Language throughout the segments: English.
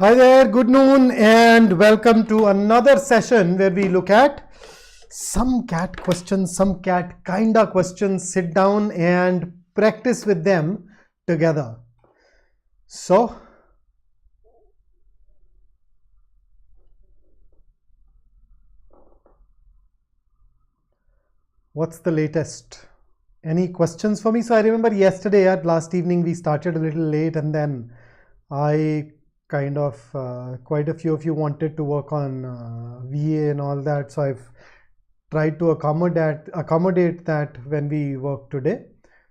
Hi there, good noon, and welcome to another session where we look at some CAT questions, some CAT kinda questions. Sit down and practice with them together. So, what's the latest? Any questions for me? So I remember yesterday at last evening we started a little late, and then I kind of quite a few of you wanted to work on VA and all that, so I've tried to accommodate that when we work today.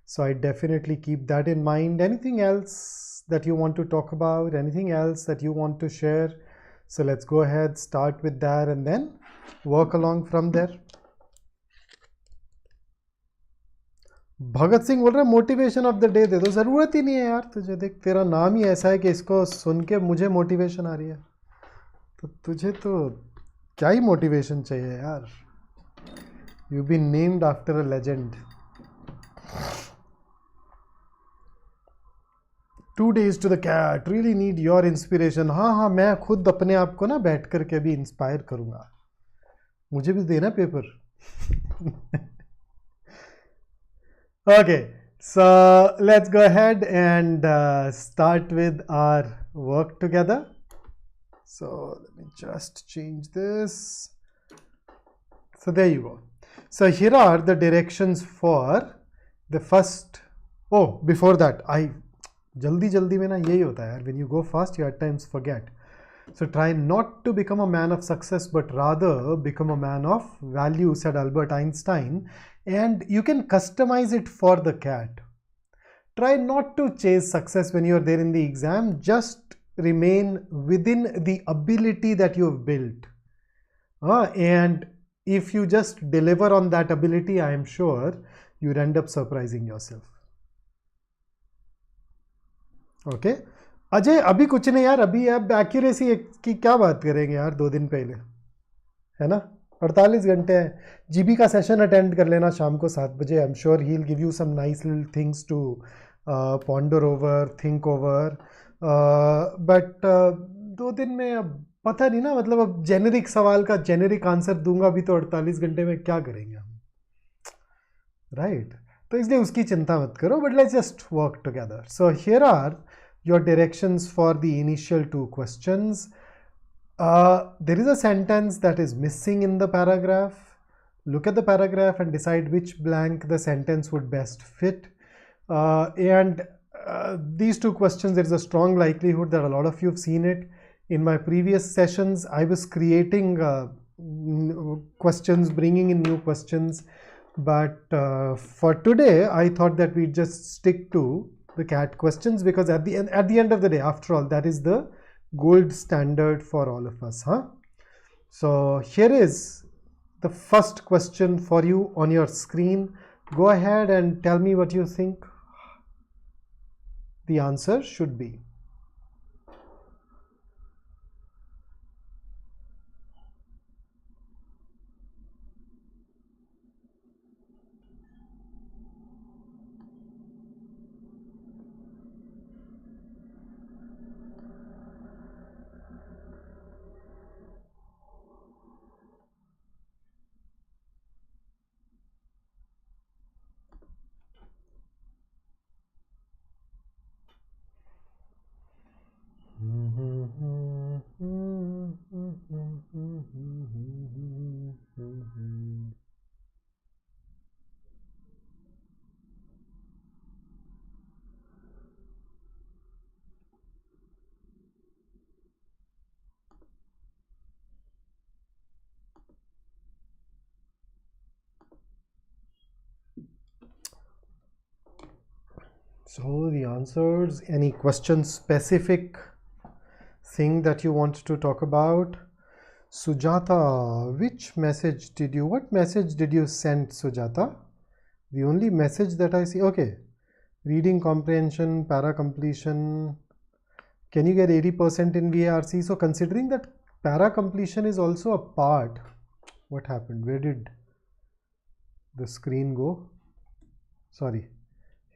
So I definitely keep that in mind. Anything else that you want to talk about? Anything else that you want to share? So let's go ahead, start with that, and then work along from there. Bhagat Singh बोल रहा है motivation of the day they दो. ज़रूरत ही नहीं है यार तुझे. देख तेरा नाम ही ऐसा है कि इसको सुन के मुझे मोटिवेशन आ रही है, तो तुझे तो क्या ही मोटिवेशन चाहिए यार. You been named after a legend. 2 days to the cat. Really need your inspiration. हाँ, मैं खुद अपने आप को ना बैठ करके अभी इंस्पायर करूँगा. मुझे भी देना paper. Okay, so let's go ahead and start with our work together. So let me just change this. So there you go. So here are the directions for the first. Oh, before that, jaldi mein na yahi hota hai yaar. When you go fast, you at times forget. So try not to become a man of success, but rather become a man of value, said Albert Einstein. And you can customize it for the CAT. Try not to chase success when you're there in the exam. Just remain within the ability that you've built. And if you just deliver on that ability, I am sure you'd end up surprising yourself. Okay? Ajay अभी कुछ नहीं यार. अभी अब accuracy की क्या बात करेंगे यार. 2 दिन पहले है ना. 48 घंटे है. जीबी का सेशन अटेंड कर लेना शाम को 7 बजे. I am sure he will give you some nice little things to ponder over, think over. But 2 दिन में अब पता नहीं ना. मतलब अब जेनेरिक सवाल का जेनेरिक आंसर दूंगा भी तो 48 घंटे में क्या करेंगे हम, राइट? तो इसलिए उसकी चिंता मत करो. But let's just work together. So here are your directions for the initial 2 questions. There is a sentence that is missing in the paragraph. Look at the paragraph and decide which blank the sentence would best fit. And these 2 questions, there is a strong likelihood that a lot of you have seen it. In my previous sessions, I was creating questions, bringing in new questions. But for today, I thought that we'd just stick to the CAT questions, because at the end of the day, after all, that is the gold standard for all of us, huh? So here is the first question for you on your screen. Go ahead and tell me what you think the answer should be. So the answers, any question specific thing that you want to talk about? Sujata, what message did you send, Sujata? The only message that I see, okay. Reading comprehension, para completion. Can you get 80% in VARC? So considering that para completion is also a part, what happened? Where did the screen go? Sorry.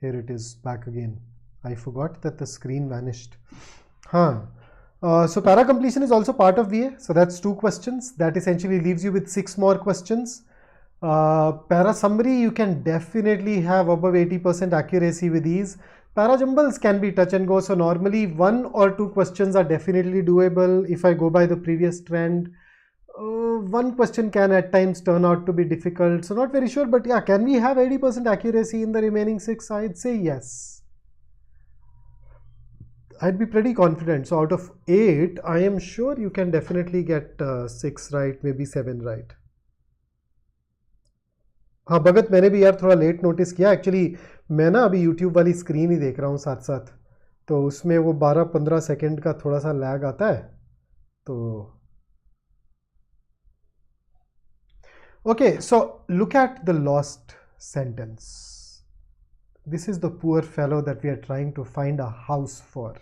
Here it is back again. I forgot that the screen vanished. So para completion is also part of VA. So that's 2 questions. That essentially leaves you with 6 more questions. Para summary, you can definitely have above 80% accuracy with these. Parajumbles can be touch and go. So normally 1 or 2 questions are definitely doable if I go by the previous trend. One question can at times turn out to be difficult. So not very sure, but yeah, can we have 80% accuracy in the remaining 6? I'd say yes. I'd be pretty confident. So out of 8, I am sure you can definitely get 6 right, maybe 7 right. हाँ भगत, मैंने भी यार थोड़ा late notice किया actually. मैं ना अभी YouTube वाली स्क्रीन ही देख रहा हूँ साथ साथ, तो उसमें वो 12-15 सेकंड का थोड़ा सा लैग आता है. तो okay, so look at the lost sentence. This is the poor fellow that we are trying to find a house for.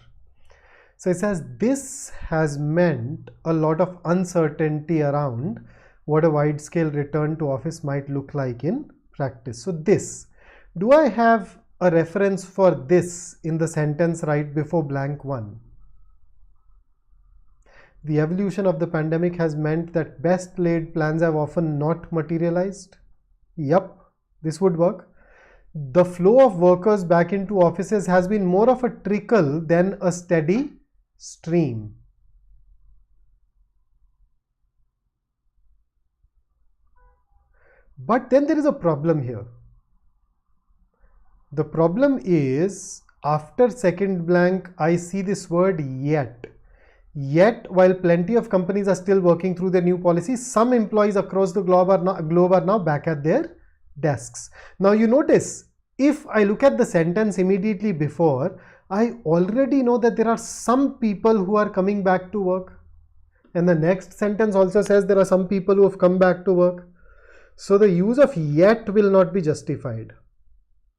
So it says this has meant a lot of uncertainty around what a wide scale return to office might look like in practice. So this, do I have a reference for this in the sentence right before blank 1? The evolution of the pandemic has meant that best laid plans have often not materialized. Yup, this would work. The flow of workers back into offices has been more of a trickle than a steady stream. But then there is a problem here. The problem is after second blank, I see this word yet. Yet, while plenty of companies are still working through their new policies, some employees across the globe are now back at their desks. Now you notice, if I look at the sentence immediately before, I already know that there are some people who are coming back to work. And the next sentence also says there are some people who have come back to work. So the use of yet will not be justified.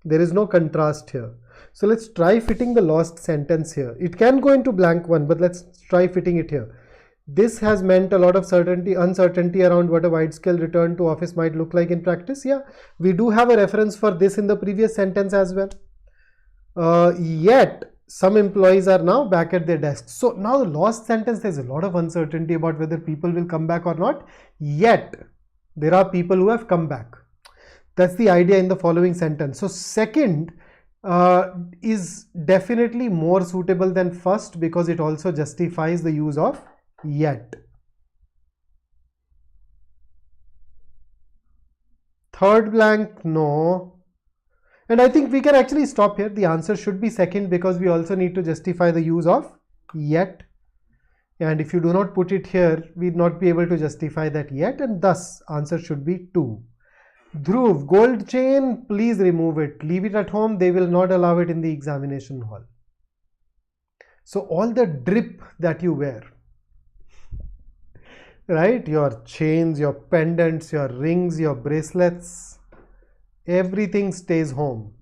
There is no contrast here. So let's try fitting the lost sentence here. It can go into blank 1, but let's try fitting it here. This has meant a lot of uncertainty around what a wide-scale return to office might look like in practice. Yeah, we do have a reference for this in the previous sentence as well. Yet, some employees are now back at their desks. So now the lost sentence, there's a lot of uncertainty about whether people will come back or not. Yet, there are people who have come back. That's the idea in the following sentence. So second is definitely more suitable than first because it also justifies the use of yet. Third blank, no. And I think we can actually stop here. The answer should be second because we also need to justify the use of yet. And if you do not put it here, we'd not be able to justify that yet, and thus answer should be 2. Dhruv, gold chain, please remove it. Leave it at home. They will not allow it in the examination hall. So all the drip that you wear, right? Your chains, your pendants, your rings, your bracelets, everything stays home.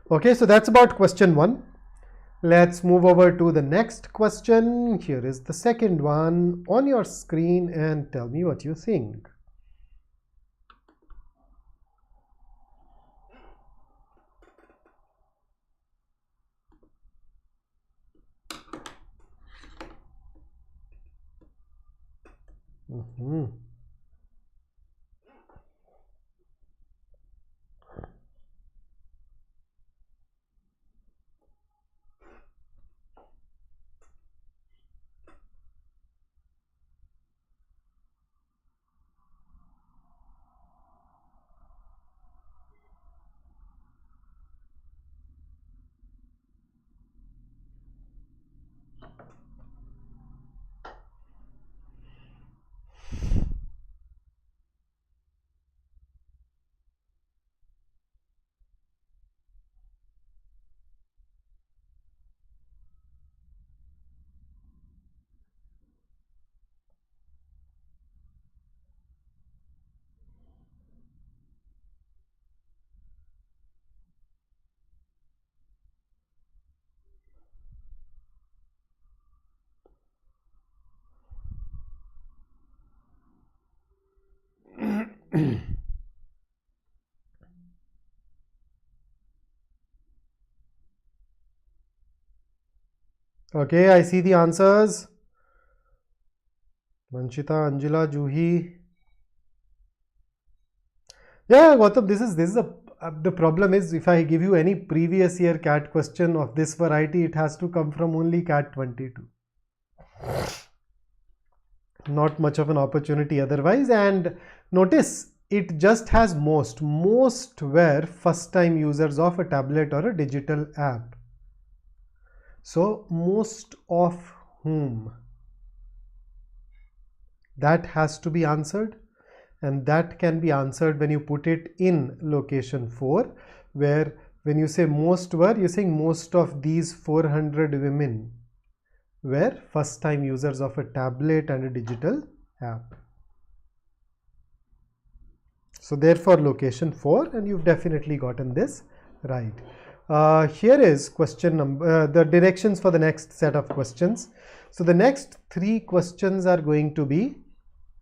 Okay, so that's about question 1. Let's move over to the next question. Here is the second one on your screen and tell me what you think. Okay, I see the answers. Manchita, Anjula, Juhi. Yeah, Gautam, this is the problem is if I give you any previous year CAT question of this variety, it has to come from only CAT 22. Not much of an opportunity otherwise. And notice it just has most were first time users of a tablet or a digital app. So most of whom, that has to be answered, and that can be answered when you put it in location 4, where when you say most were, you're saying most of these 400 women were first time users of a tablet and a digital app. So therefore location 4, and you've definitely gotten this right. Here is question number, the directions for the next set of questions. So the next 3 questions are going to be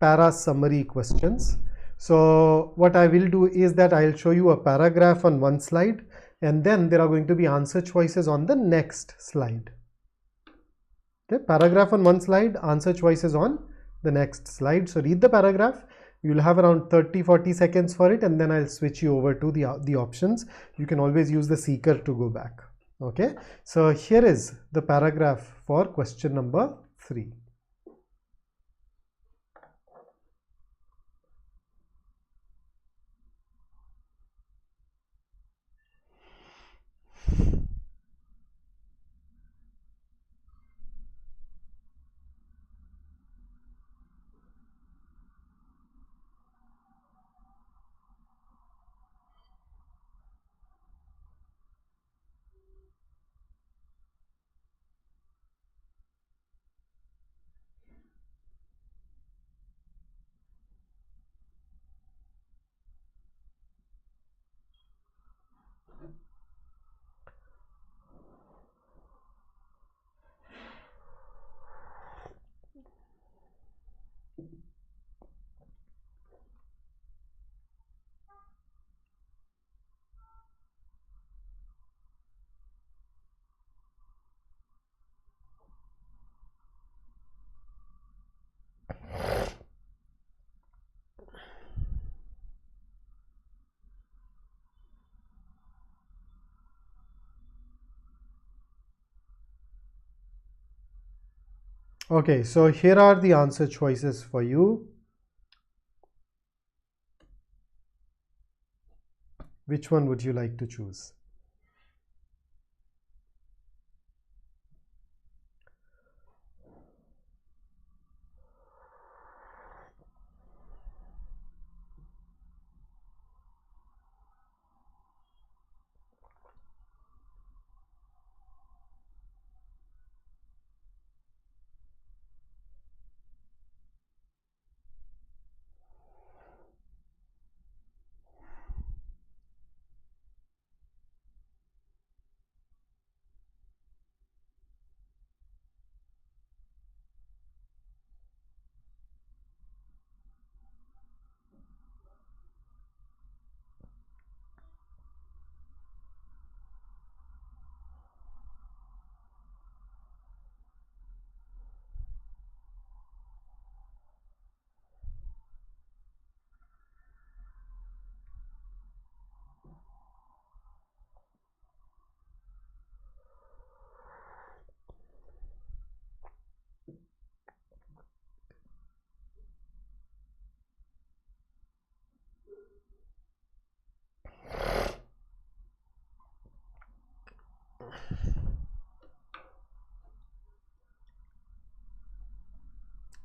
para summary questions. So what I will do is that I'll show you a paragraph on one slide, and then there are going to be answer choices on the next slide. Okay, paragraph on one slide, answer choices on the next slide. So read the paragraph. You'll have around 30-40 seconds for it, and then I'll switch you over to the options. You can always use the seeker to go back. Okay, so here is the paragraph for question number 3. Okay, so here are the answer choices for you. Which one would you like to choose?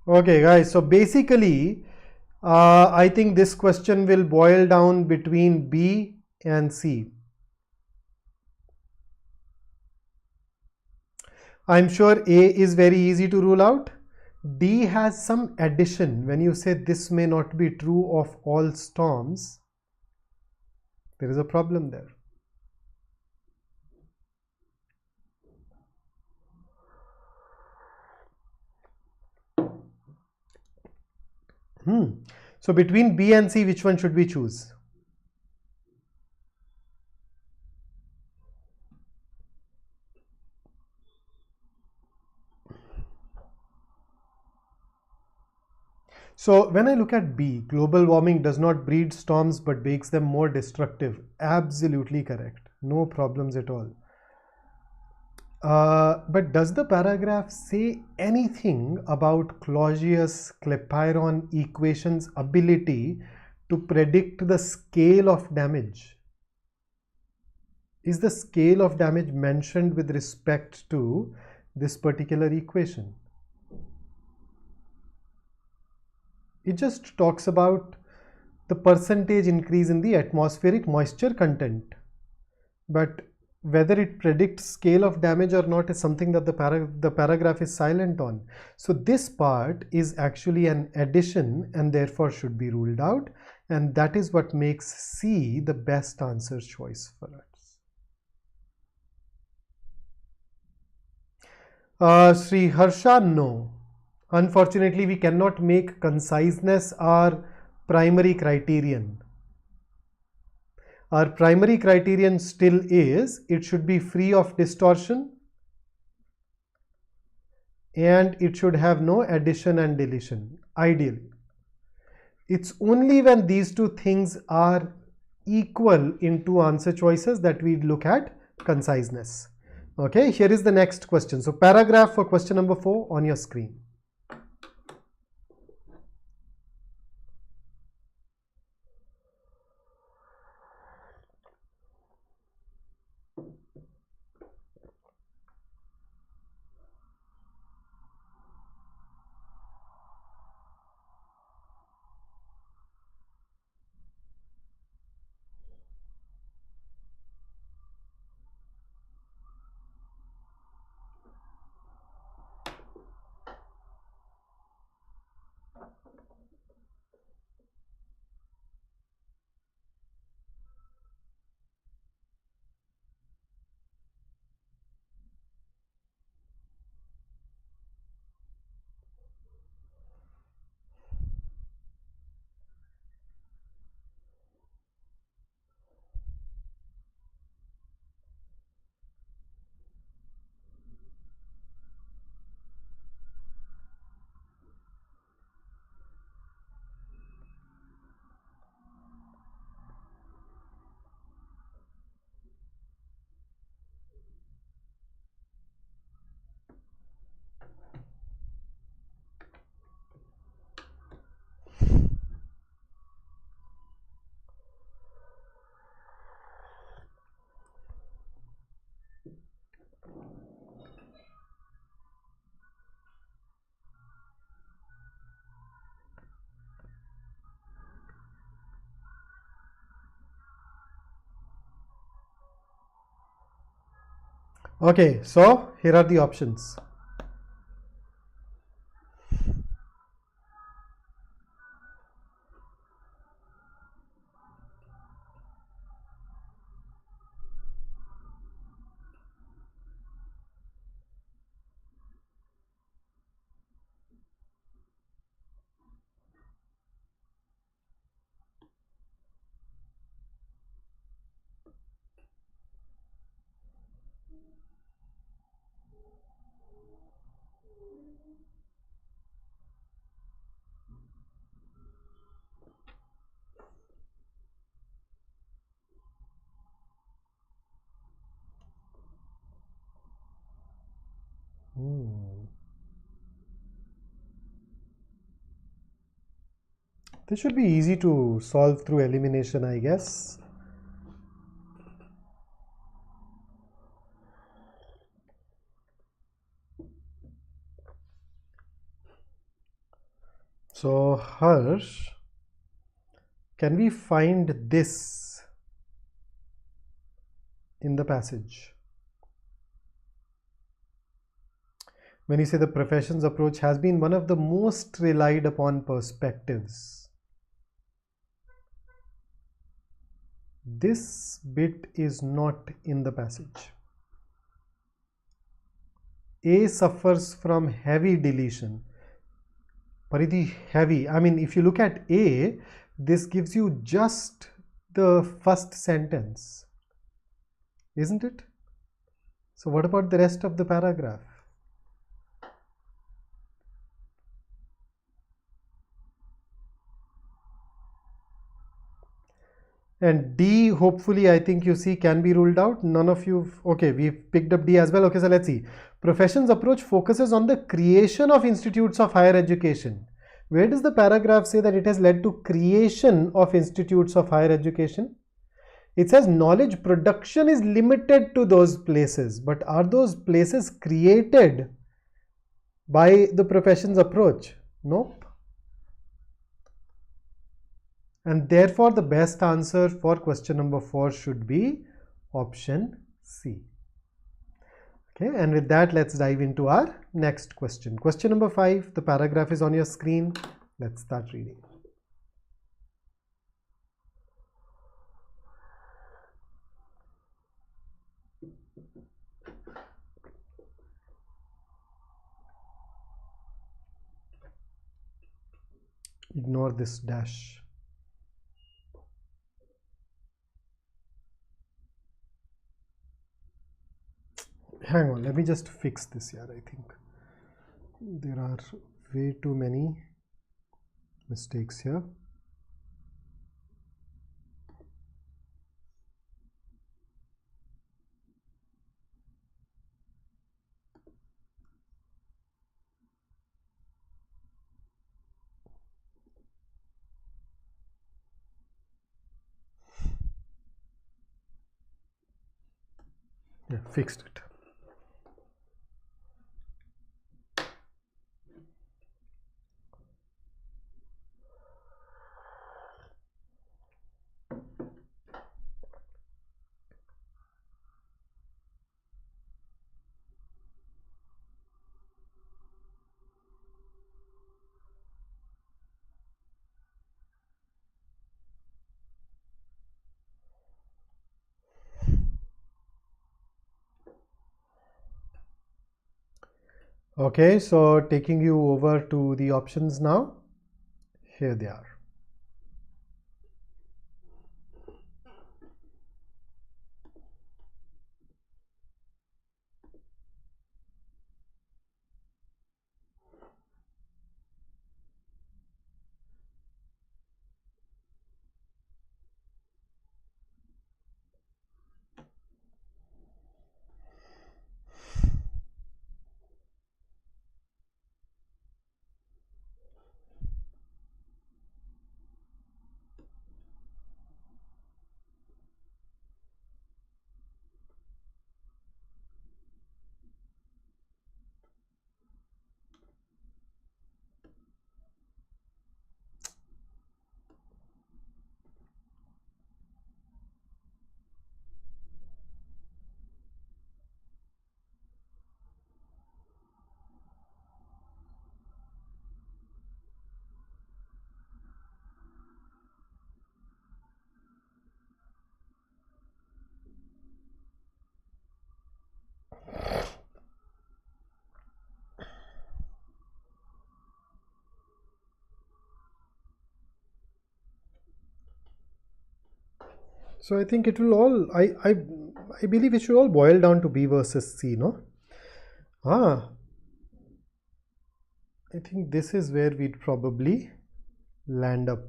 Okay guys, so basically I think this question will boil down between B and C. I'm sure A is very easy to rule out. D has some addition. When you say this may not be true of all storms, there is a problem there. So between B and C, which one should we choose? So when I look at B, global warming does not breed storms but makes them more destructive. Absolutely correct. No problems at all. But does the paragraph say anything about Clausius-Clapeyron equation's ability to predict the scale of damage? Is the scale of damage mentioned with respect to this particular equation? It just talks about the percentage increase in the atmospheric moisture content. But whether it predicts scale of damage or not is something that the paragraph is silent on. So this part is actually an addition and therefore should be ruled out. And that is what makes C the best answer choice for us. Sri Harsha, no. Unfortunately, we cannot make conciseness our primary criterion. Our primary criterion still is it should be free of distortion and it should have no addition and deletion, ideally. It's only when these two things are equal in two answer choices that we look at conciseness. Okay, here is the next question. So paragraph for question number 4 on your screen. Okay, so here are the options. This should be easy to solve through elimination, I guess. So Harsh, can we find this in the passage? When you say the profession's approach has been one of the most relied upon perspectives, this bit is not in the passage. A suffers from heavy deletion. Paridhi, heavy. I mean, if you look at A, this gives you just the first sentence, isn't it? So what about the rest of the paragraph? And D, hopefully, I think you see can be ruled out. None of you, okay, we've picked up D as well. Okay, so let's see. Professions approach focuses on the creation of institutes of higher education. Where does the paragraph say that it has led to creation of institutes of higher education? It says knowledge production is limited to those places, but are those places created by the professions approach? Nope. And therefore, the best answer for question number 4 should be option C. Okay, and with that, let's dive into our next question. Question number 5, the paragraph is on your screen. Let's start reading. Ignore this dash. Hang on, let me just fix this here. I think there are way too many mistakes here. Yeah, fixed it. Okay, so taking you over to the options now. Here they are. So I think it will all, I believe it should all boil down to B versus C, no? I think this is where we'd probably land up.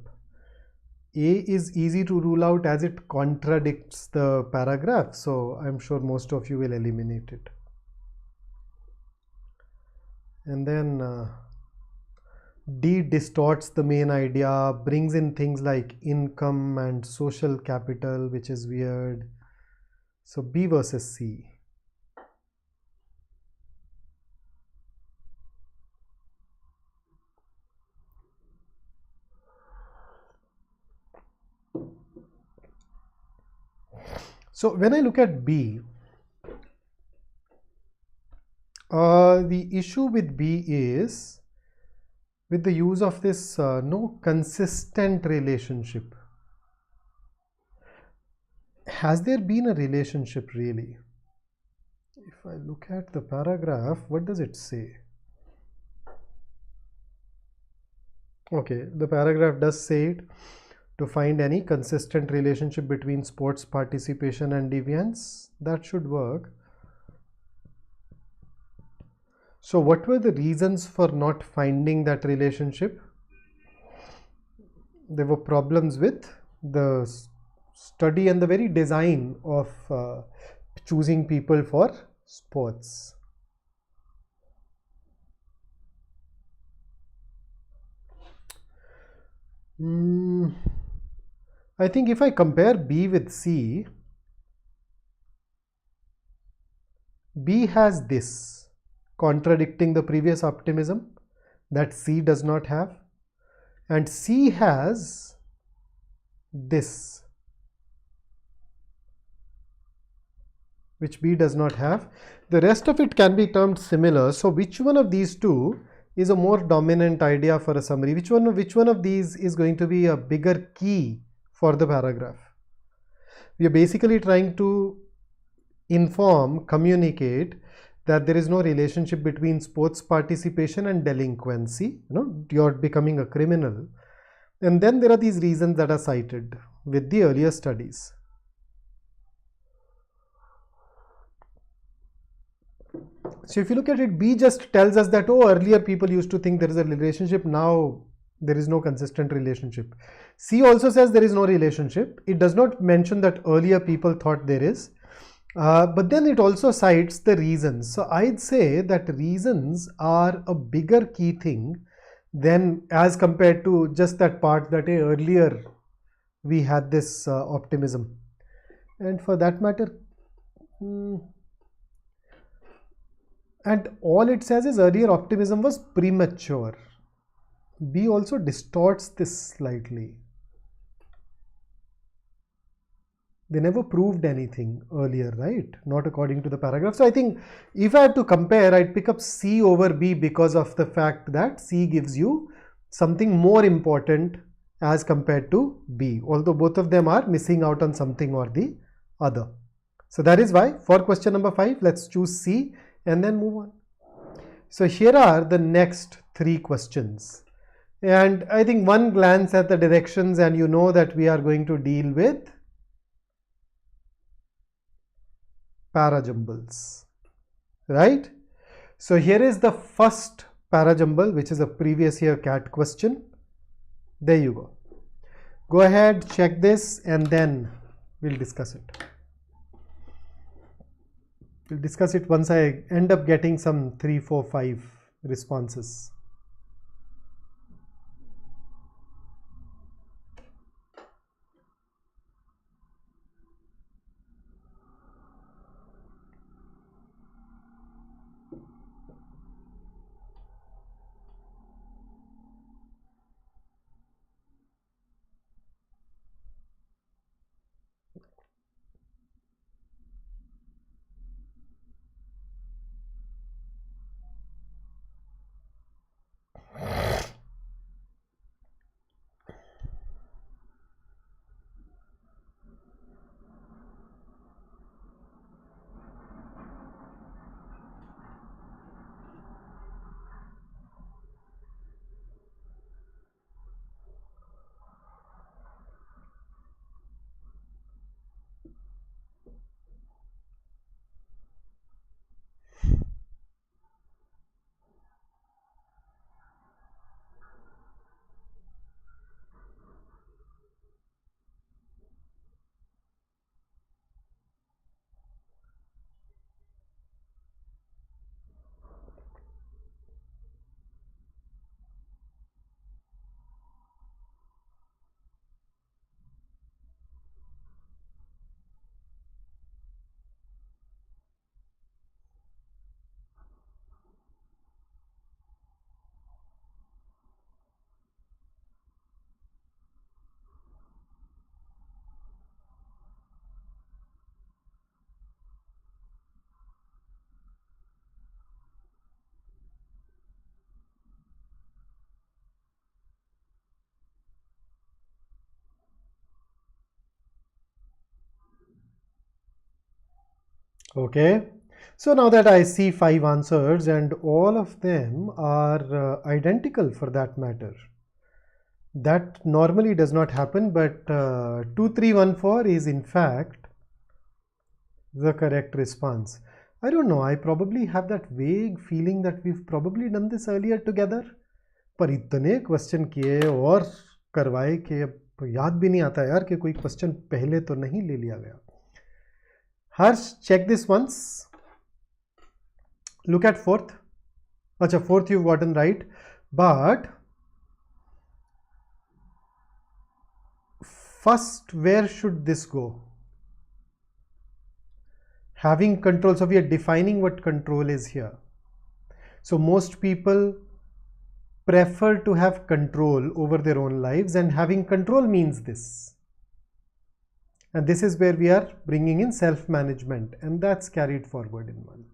A is easy to rule out as it contradicts the paragraph, so I'm sure most of you will eliminate it. And then D distorts the main idea, brings in things like income and social capital, which is weird. So B versus C. So when I look at B, the issue with B is with the use of this no consistent relationship. Has there been a relationship really? If I look at the paragraph, what does it say? Okay, the paragraph does say it. To find any consistent relationship between sports participation and deviance, that should work. So what were the reasons for not finding that relationship? There were problems with the study and the very design of choosing people for sports. I think if I compare B with C, B has this, contradicting the previous optimism that C does not have, and C has this, which B does not have. The rest of it can be termed similar. So which one of these two is a more dominant idea for a summary? Which one of these is going to be a bigger key for the paragraph? We are basically trying to communicate that there is no relationship between sports participation and delinquency. You're becoming a criminal. And then there are these reasons that are cited with the earlier studies. So if you look at it, B just tells us that, oh, earlier people used to think there is a relationship, now there is no consistent relationship. C also says there is no relationship. It does not mention that earlier people thought there is. But then it also cites the reasons. So I'd say that reasons are a bigger key thing than as compared to just that part that earlier we had this optimism. And for that matter, and all it says is earlier optimism was premature. B also distorts this slightly. They never proved anything earlier, right? Not according to the paragraph. So I think if I have to compare, I'd pick up C over B because of the fact that C gives you something more important as compared to B, although both of them are missing out on something or the other. So that is why for question number 5, let's choose C and then move on. So here are the next 3 questions. And I think one glance at the directions and you know that we are going to deal with parajumbles, right? So here is the first parajumble, which is a previous year CAT question. There you go. Go ahead, check this, and then we'll discuss it. We'll discuss it once I end up getting some 3, 4, 5 responses. Okay, so now that I see 5 answers and all of them are identical for that matter. That normally does not happen, but 2314 is in fact the correct response. I don't know, I probably have that vague feeling that we've probably done this earlier together. पर इतने question किए और करवाए कि तो याद भी नहीं आता यार कि कोई क्वेश्चन पहले तो नहीं ले लिया गया. हर्ष, check this once. Look at fourth. अच्छा, fourth you've gotten right, but first where should this go? Having control, so we are defining what control is here. So most people prefer to have control over their own lives, and having control means this. And this is where we are bringing in self-management, and that's carried forward in one.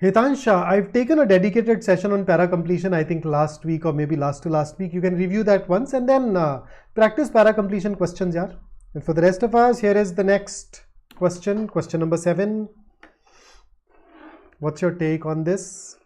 Hitansha, I've taken a dedicated session on para completion, I think last week or maybe last to last week. You can review that once and then practice para completion questions, yaar. And for the rest of us, here is the next question, question number 7. What's your take on this?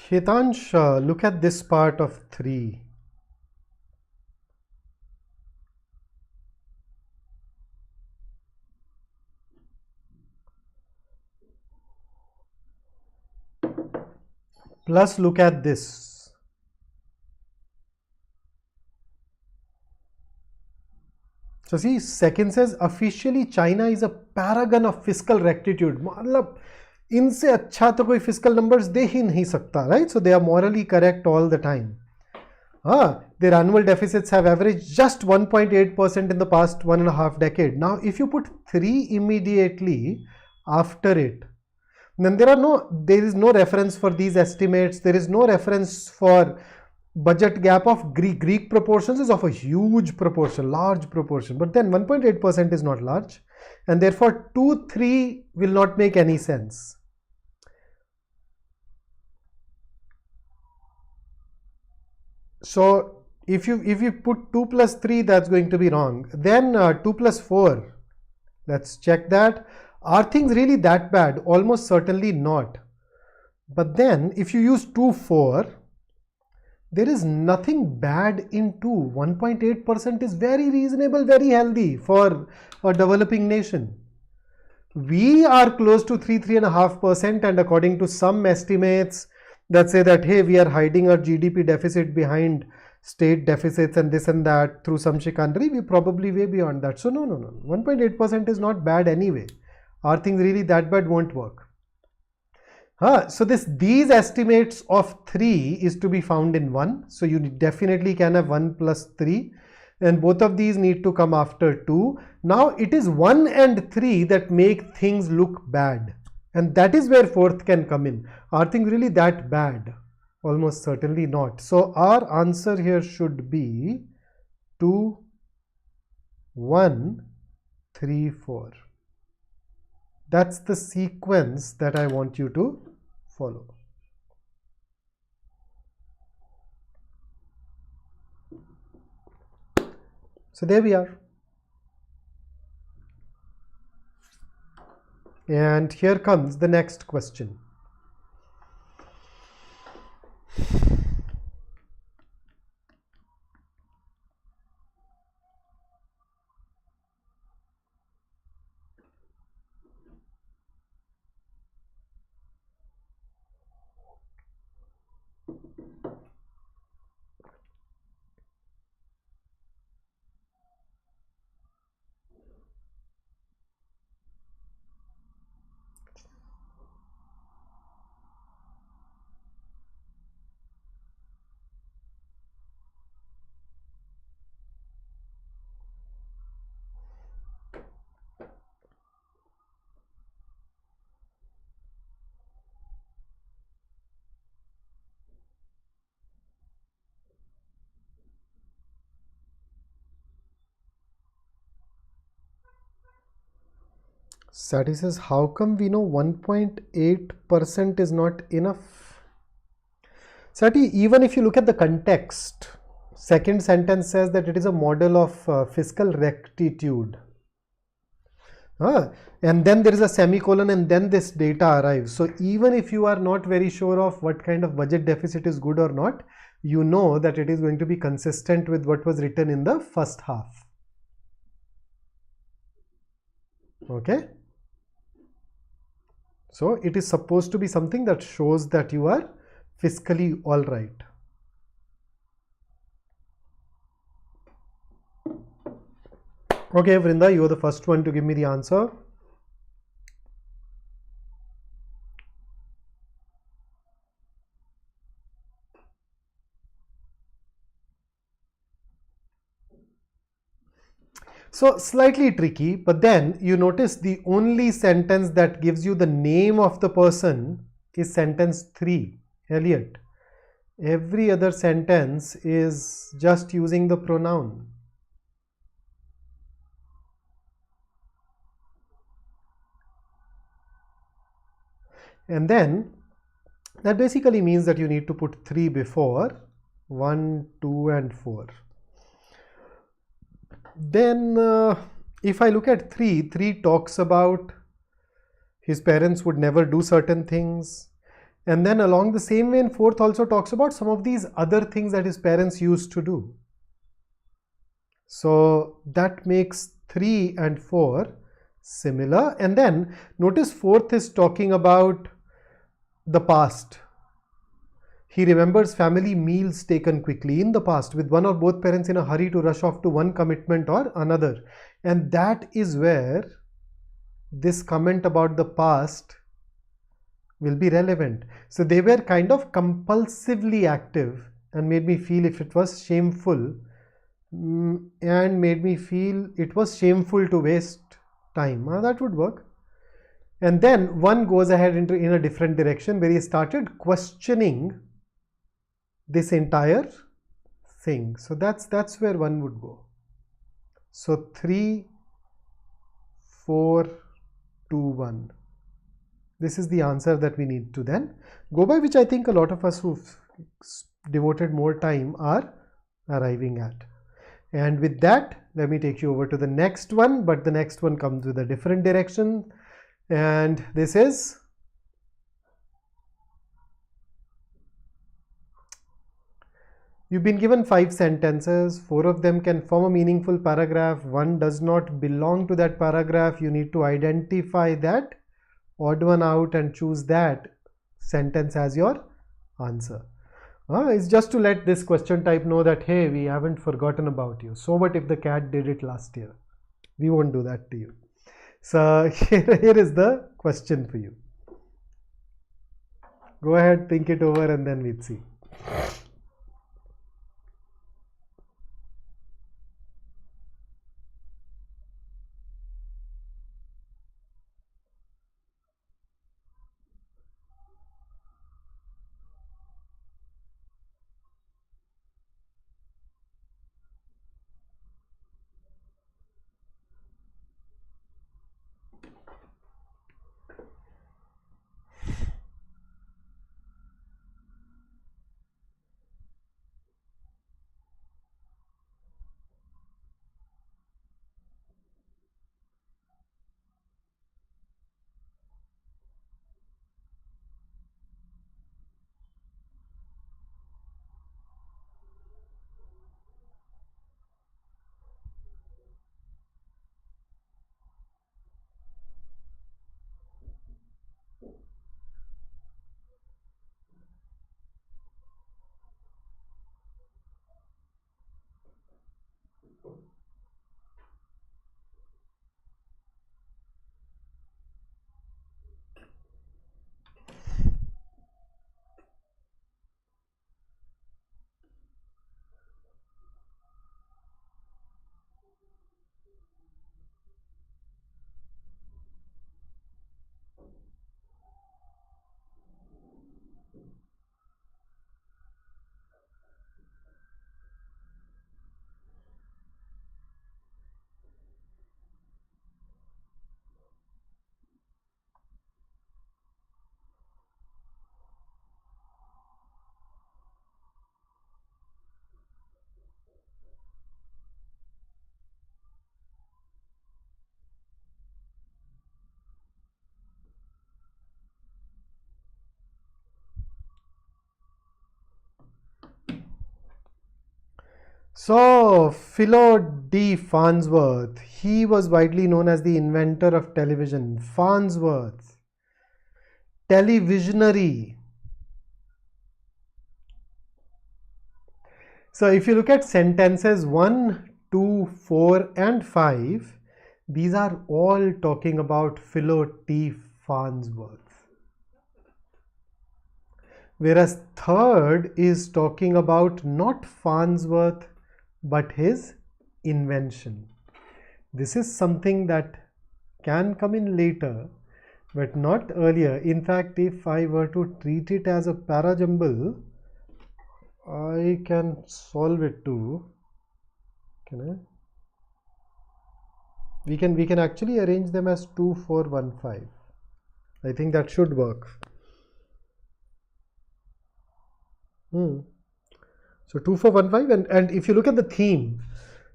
Hitansh, look at this part of 3. Plus look at this. So see, second says officially China is a paragon of fiscal rectitude. मतलब इनसे अच्छा तो कोई fiscal numbers दे ही नहीं सकता, right? So they are morally correct all the time. Their annual deficits have averaged just 1.8% in the past 1.5 decades. Now, if you put 3 immediately after it, then there is no reference for these estimates. There is no reference for budget gap of Greek proportions is of a huge proportion, large proportion. But then 1.8% is not large, and therefore 2, 3 will not make any sense. So if you put 2 plus 3, that's going to be wrong. Then 2 plus 4, let's check that. Are things really that bad? Almost certainly not. But then if you use 2, 4, there is nothing bad in 2. 1.8% is very reasonable, very healthy for a developing nation. We are close to 3.5%, and according to some estimates that say that, hey, we are hiding our GDP deficit behind state deficits and this and that through some chicanery, we're probably way beyond that. So no. 1.8% is not bad anyway. Are things really that bad? Won't work. So these estimates of 3 is to be found in 1. So you definitely can have 1 plus 3. And both of these need to come after 2. Now it is 1 and 3 that make things look bad. And that is where 4th can come in. Are things really that bad? Almost certainly not. So our answer here should be 2, 1, 3, 4. That's the sequence that I want you to follow. So there we are. And here comes the next question. Sati says, how come we know 1.8% is not enough? Sati, even if you look at the context, second sentence says that it is a model of fiscal rectitude. And then there is a semicolon and then this data arrives. So even if you are not very sure of what kind of budget deficit is good or not, you know that it is going to be consistent with what was written in the first half. Okay. So it is supposed to be something that shows that you are fiscally all right. Okay, Vrinda, you are the first one to give me the answer. So slightly tricky, but then you notice the only sentence that gives you the name of the person is sentence 3, Elliot. Every other sentence is just using the pronoun. And then that basically means that you need to put 3 before 1, 2 and 4. Then if I look at 3 talks about his parents would never do certain things. And then along the same vein, 4th also talks about some of these other things that his parents used to do. So that makes 3 and 4 similar. And then notice 4th is talking about the past. He remembers family meals taken quickly in the past with one or both parents in a hurry to rush off to one commitment or another. And that is where this comment about the past will be relevant. So they were kind of compulsively active and made me feel if it was shameful and made me feel it was shameful to waste time. That would work. And then one goes ahead in a different direction where he started questioning this entire thing. So that's where one would go. So 3, 4, 2, 1. This is the answer that we need to then go by, which I think a lot of us who've devoted more time are arriving at. And with that, let me take you over to the next one, but the next one comes with a different direction. And this is you've been given 5 sentences, 4 of them can form a meaningful paragraph, 1 does not belong to that paragraph. You need to identify that, odd one out and choose that sentence as your answer. It's just to let this question type know that, hey, we haven't forgotten about you. So what if the cat did it last year? We won't do that to you. So here is the question for you. Go ahead, think it over and then we'll see. So, Philo D. Farnsworth, he was widely known as the inventor of television. Farnsworth, televisionary. So, if you look at sentences 1, 2, 4 and 5, these are all talking about Philo T. Farnsworth. Whereas third is talking about not Farnsworth but his invention. This is something that can come in later but not earlier. In fact, if I were to treat it as a parajumble, I can solve it too. Can I? We can actually arrange them as 2, 4, 1, 5. I think that should work. So 2, 4, 1, 5, and if you look at the theme,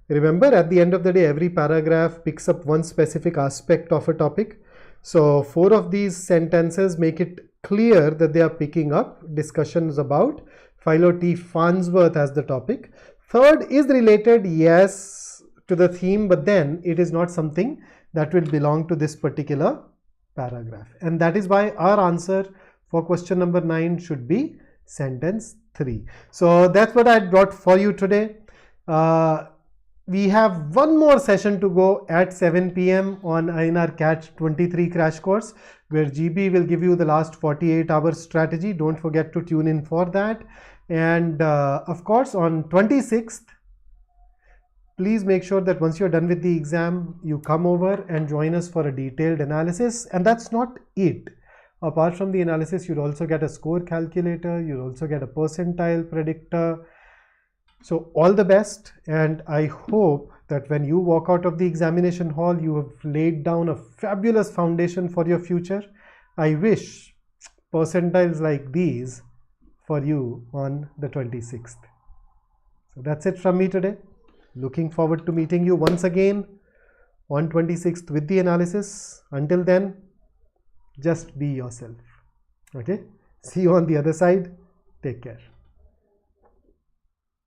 remember at the end of the day every paragraph picks up one specific aspect of a topic. So 4 of these sentences make it clear that they are picking up discussions about Philo T. Farnsworth as the topic. Third is related, yes, to the theme, but then it is not something that will belong to this particular paragraph. And that is why our answer for question number 9 should be sentence 3. So that's what I brought for you today. We have one more session to go at 7 p.m. in our CAT 23 crash course, where GB will give you the last 48-hour strategy. Don't forget to tune in for that. And of course, on 26th, please make sure that once you're done with the exam, you come over and join us for a detailed analysis. And that's not it. Apart from the analysis, you'll also get a score calculator. You'll also get a percentile predictor. So all the best, and I hope that when you walk out of the examination hall, you have laid down a fabulous foundation for your future. I wish percentiles like these for you on the 26th. So that's it from me today. Looking forward to meeting you once again on 26th with the analysis. Until then, just be yourself. Okay? See you on the other side. Take care.